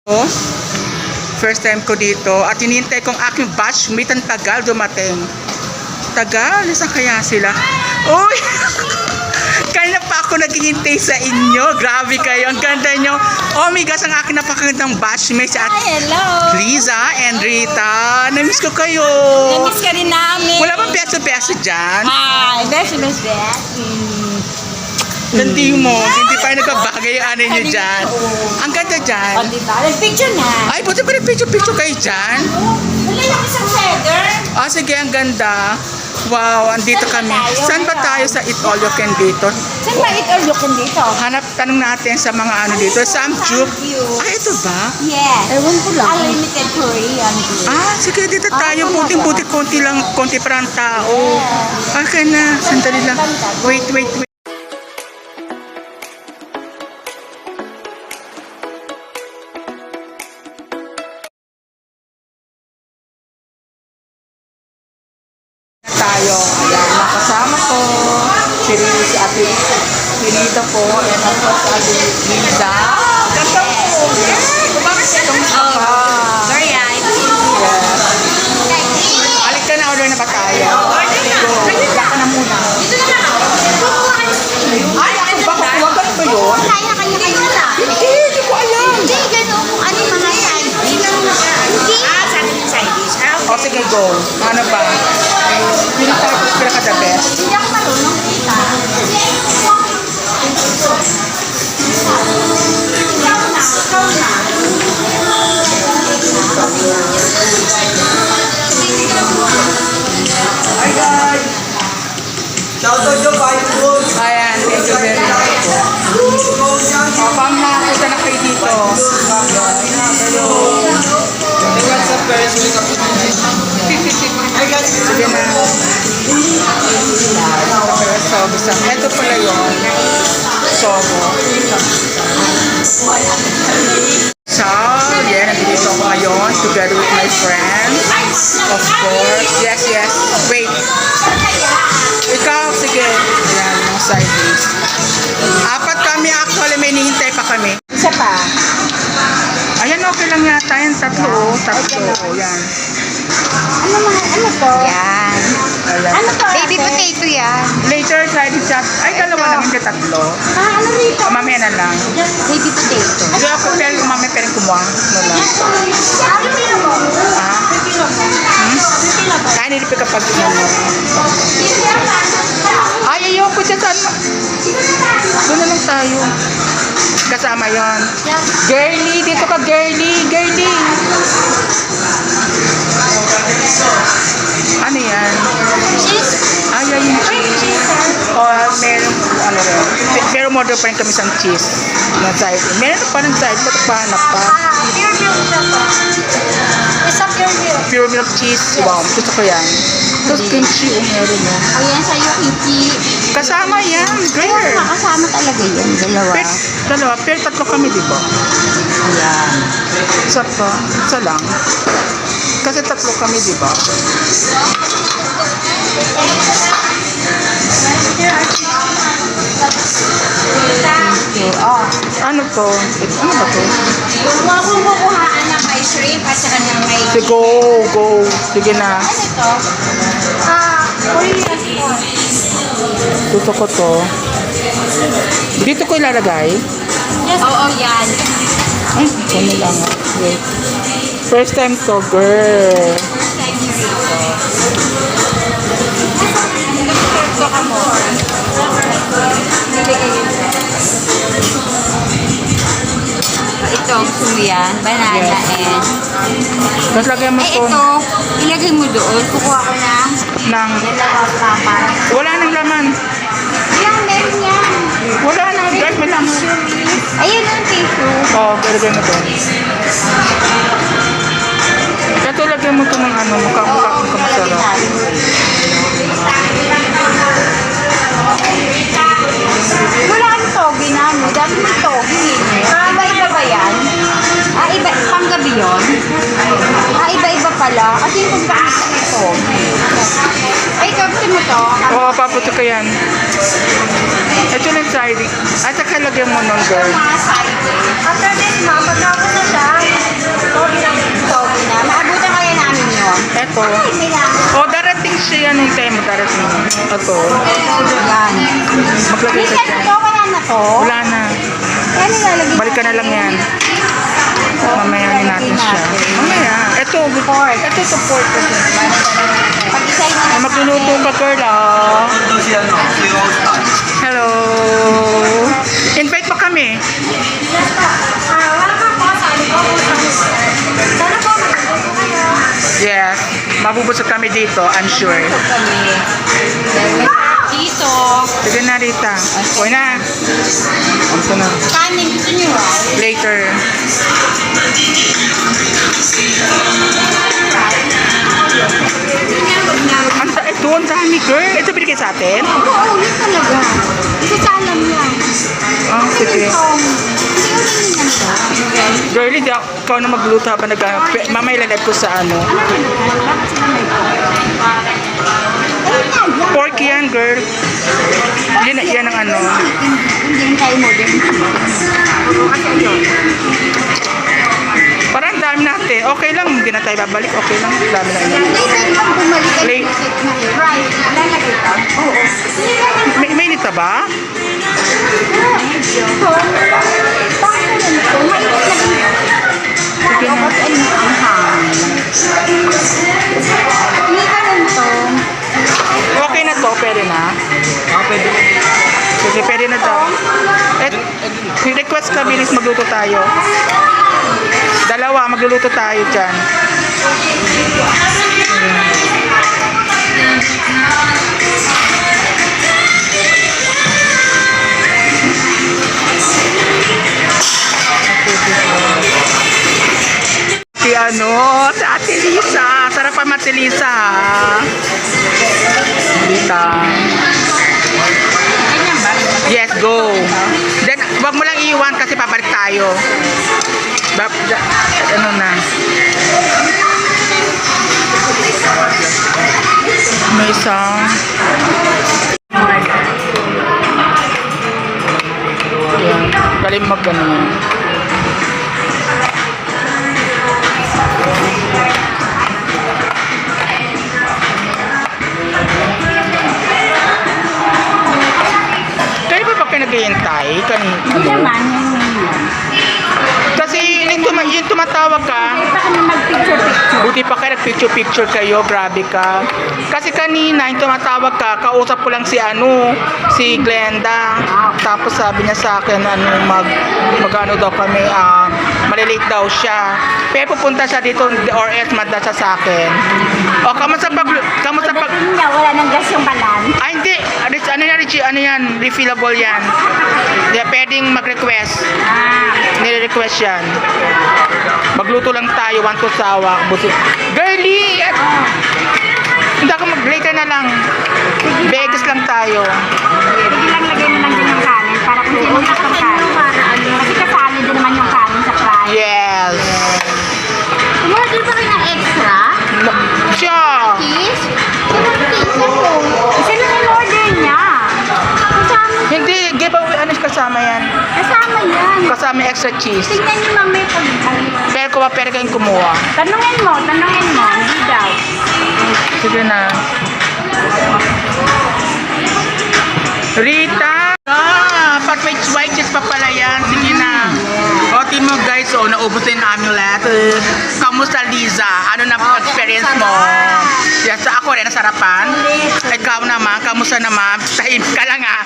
Oh, first time ko dito at hinihintay kong aking batchmate ang tagal dumating. Tagal? Nasaan kaya sila? Uy! Kanina pa ako naghihintay sa inyo. Grabe kayo. Ang ganda nyo. Oh my gosh, ang aking napakagandang batchmate at Hello! Liza and Rita. Namiss ko kayo. Namiss ka rin namin. Wala bang peso-peso dyan? Hi! Beshi. Hindi mo. Hindi pa nagbabagay yung ano nyo dyan. Ang ganda O, dyan. diba? Nag-picture na. Ay, buti ba nag-picture-picture kayo dyan? Wala yung isang feather. Ah, sige, ang ganda. Wow, andito Saan ba kami. tayo? Saan ba tayo sa Eat All You Can dito? Saan ba ito dito? Hanap, tanong natin sa mga ano dito. Samgyup. Ah, ito ba? Yes. Ewan ko lang. Unlimited Korean food. Ah, sige, dito tayo. talaga? Buting-buti, konti lang, konti parang tao. Okay na, sandali lang. Wait. Tayo. Ayan, nakasama ko. Si Ate Pinita po. And of course, Ate Liza. Ganda mo. Bakit itong sapa? Korea. Yes. Alik ka na, order na ba tayo? Order ka na muna. Ay, ako ba? Kuwagan ba yun? Kaya kanya-kanya na. Hindi ko alam. Hindi, gano'n kung ano yung mga side dish. Hindi. Sa akin yung side dish. O, sige, go. Ano ba? Pili tayo kung pila ka the best. Hindi ako marunong kita. Ikaw na. Hi, guys! Shoutout nyo, kahit po. Ayan, thank you very much po. O, pang nakakuta na kayo dito. Hello. What's up, guys? Hi, guys. Sige na. So, bisa. Ito pala yun. Sobo. So, yeah, nandito ako ngayon together with my friends. Of course. Yes. Wait. Ikaw, sige. Ayan, yung side dish. Apat kami actually, may nihintay pa kami. Isa pa. Ayan, okay lang yata yan. Tatlo. Yan. Ano to? Yan. Ayan. Ano to? Baby potato yan. Later, side dish. Ay, dalawa lang, hindi tatlo. Ano rito? Mamaya na lang. Baby potato. Hindi ako pero mamaya pero kumuha. Ano lang. Ano pila mo? Ah? Kaya nilipid kapag ano. Ay, ayoko dyan saan. Doon na lang tayo. Kasama yon. Girly, dito ka girly. Ano yan? Cheese. Ay, yung cheese. O, meron, ano rin. Pero order pa rin kami sa cheese. Na side. Meron pa ng side. Ba't pahanap pa? Pure milk na to. Isa pure milk. Pure milk cheese. Wow, gusto ko yan. Tapos kimchi, meron mo. Ayan sa'yo, Iki. Kasama yan, girl. Makasama talaga yan. Dalawa. Dalawa, pero tatlo kami, di ba? Ayan. Isa pa, isa lang. Kasi tatlo kami, di ba? Oh. Ano to? Ano ba to? Huwag kong kukuhaan ng may shrimp at saka ng may... Sige, go. Sige na. Ano to? Korean pork. Gusto ko to. Dito ko ilalagay. Oo, yan. Ay, ano lang. Wait. First time to, girl. Nag-serve ka mo. Ito, suya, banana, Yes. and... Tapos lagyan mo to ito, ilagay mo doon. Kukuha ko ng ng... dalawang papan. Wala nang laman. Yan, meron yan. Wala nang, guys, may laman. Ayun ang tissue. Oo, lagyan mo to. Ito, lagyan mo to ng ano, mukha masarap. Wala kang togi na, no? Dami mo togi. Iba-iba ba yan? Iba, panggabi yun? Iba-iba pala. Kasi yung pagkakita ng togi. Ay, gusto mo to? Oo, paputo ka yan. Ito lang siding. At saka lagyan mo nun, girl. Mga side. After this, mapagkako na siya. to. O, darating siya. Anong time mo darating? Ito. Yan. Maglagay ka Minsan dyan. to, wala na to. Wala na. Kaya nilalagay Balikan na lang yan. Mamaya natin siya. Mamaya. Ito, pork. Ito to pork. Pag-isay na Magluluto ka, girl, ah. Ito si ano, si Rostan. Hello. Invite mo kami. welcome po sa ano po. Sana po magluto kayo. Yes. Mabubusog kami dito, I'm sure. Kami. Dito. Sige na, Rita. Uy na. Ito na. Kanin, gusto niyo ah? Later. Ito, ang dami, girl. Ito binigay sa atin? Oo, yun talaga. Isasalam lang. Ah, sige. Hindi ulit niya to. Girl, hindi ako, ikaw na magluto habang mamaya lalagay ko sa ano. Pork yan, girl. Yan ang ano. Hindi tayo mo din. Kasi yun. Parang dami natin. Okay lang, hindi na tayo babalik. Okay lang, dami na yun. Later pag bumalik ay Late. right. Lalagay ka? Oo. May nita ba? Medyo. Bakit na yun ito? Mainit na din. Sige na. Tapos ay ang hangin. Hindi ka lang to. Okay na to, pwede na. Ah, pwede. Sige, pwede na daw. Request ka, bilis magluto tayo. Dalawa, magluluto tayo dyan. Si ano, si Ate Lisa. Sarap pa Ate Lisa, ha? Lisa. Yes, go. Then, wag mo lang iiwan kasi pabalik tayo. Ano na. May isang. Yan. Galing mag-ano yan. Kaya ba kayo naghihintay? Hindi naman, yun. Kasi yung tumatawag ka, Kaya pa kami mag-picture-picture. buti pa kayo nag-picture-picture kayo, grabe ka. Kasi kanina, yung tumatawag ka, kausap ko lang si si Glenda. Tapos sabi niya sa akin, mag-ano daw kami, malilate daw siya. Pero pupunta siya dito, or else madda siya sa akin. O, kamusta pag, Pagdating niya, wala nang gas yung balan. hindi, ano yan, Richie, ano yan, refillable yan. Hindi, pwedeng mag-request. Nire-request yan. Magluto lang tayo, one to sawa. Girly! Hindi ako mag-later na lang. Vegas lang tayo. Sige lang, lagay mo lang din yung kanin para kung sino ka pang kanin. Kasi kasali din naman yung kanin sa fry. Yes. Umorder pa kayo ng extra? Siya. Cheese? Ilang piso po? Isa lang yung order niya. Kasama, Hindi, giveaway, ano kasama yan? kasama yan. Kasama extra cheese. Tingnan niyo mamaya pag Pero kung pwede kayong kumuha. Tanungin mo. Hindi daw. Sige na. Rita! Pag may white cheese pa pala yan. Sige na. O, mo guys, naubos din ang aming lahat. Kamusta, Liza? Ano na experience mo? Yes, ako rin, nasarapan. Ikaw naman, kamusta naman? Tahimik ka lang, ha?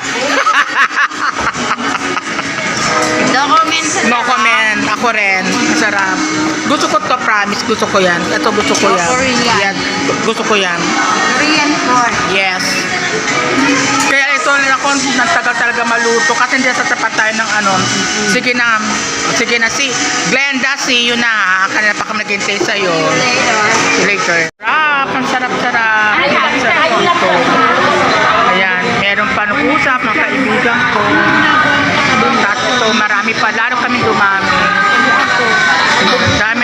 No comment sa No comment. Ako rin. Masarap. Gusto ko to, promise. Gusto ko yan. Ito gusto ko yan. Korean. Yan. Gusto ko yan. Korean pork. Yes. Kaya ito ako nagtagal talaga maluto kasi hindi sa tapat tayo ng ano. Sige na. Sige na. Si Glenda, see you na. Ha? Kanina pa kami naghintay sa'yo. Later. Ang sarap-sarap. Ang sarap ito. Ayan. Meron pa nung usap ng kaibigan ko. Tapos ito, marami pa. Lalo kami dumami. Dami